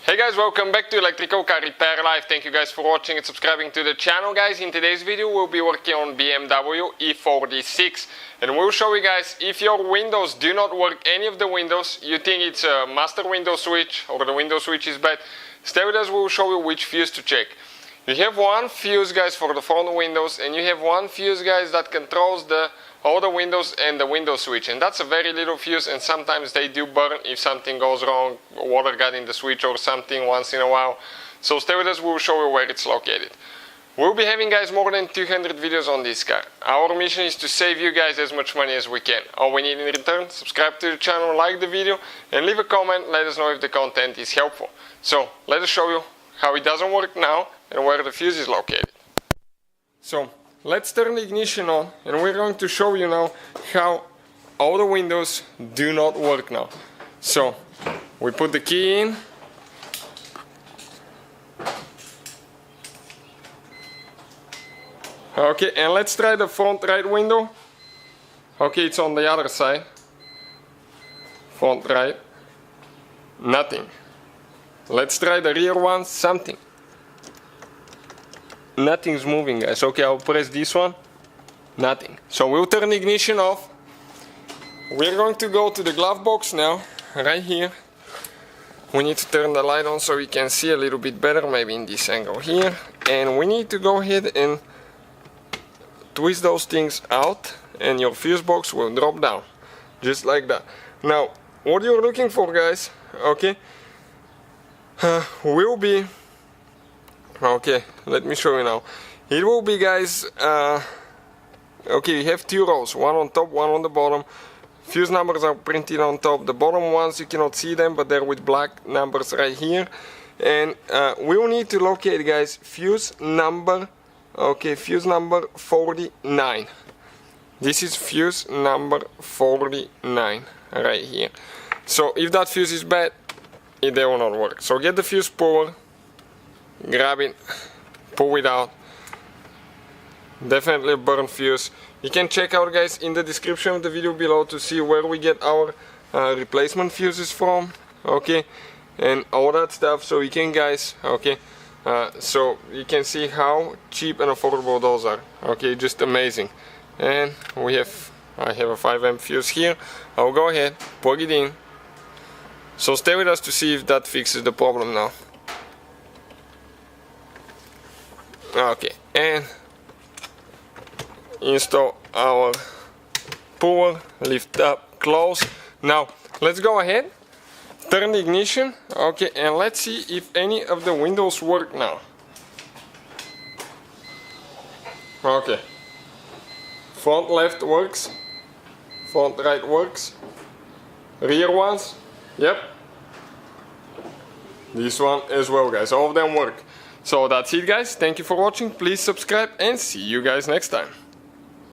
Hey guys, welcome back to Electrical Car Repair Live. Thank you guys for watching and subscribing to the channel, guys. In today's video we'll be working on BMW E46 and we'll show you guys if your windows do not work, any of the windows, you think it's a master window switch or the window switch is bad, stay with us, we'll show you which fuse to check. You have one fuse, guys, for the front windows, and you have one fuse, guys, that controls all the windows and the window switch, and that's a very little fuse, and sometimes they do burn if something goes wrong, water got in the switch or something once in a while. So stay with us, we'll show you where it's located. We'll be having, guys, more than 200 videos on this car. Our mission is to save you guys as much money as we can. All we need in return, subscribe to the channel, like the video, and leave a comment, let us know if the content is helpful. So let us show you how it doesn't work now and where the fuse is located. So let's turn the ignition on and we're going to show you now how all the windows do not work now. So we put the key in. Okay, and let's try the front right window. Okay, it's on the other side. Front right. Nothing. Let's try the rear one. Something. Nothing's moving, guys. Okay, I'll press this one. Nothing. So we'll turn the ignition off. We're going to go to the glove box now, right here. We need to turn the light on so we can see a little bit better, maybe in this angle here. And we need to go ahead and twist those things out and your fuse box will drop down. Just like that. Now, what you're looking for, guys, okay, will be, okay, let me show you now. It will be, guys, okay, you have two rows, one on top, one on the bottom. Fuse numbers are printed on top. The bottom ones, you cannot see them, but they're with black numbers right here. And we will need to locate, guys, fuse number, okay, fuse number 49. This is fuse number 49 right here. So if that fuse is bad, it will not work. So get the fuse puller, grab it, pull it out. Definitely a burnt fuse. You can check out, guys, in the description of the video below to see where we get our replacement fuses from, okay, and all that stuff, so you can, guys, okay, so you can see how cheap and affordable those are. Okay, just amazing. And I have a 5 amp fuse here. I'll go ahead, plug it in. So stay with us to see if that fixes the problem now. Okay, and install our puller, lift up, close. Now let's go ahead, turn the ignition, okay, and let's see if any of the windows work now. Okay, front left works, front right works, rear ones, yep, this one as well, guys, all of them work. So that's it, guys, thank you for watching, please subscribe and see you guys next time.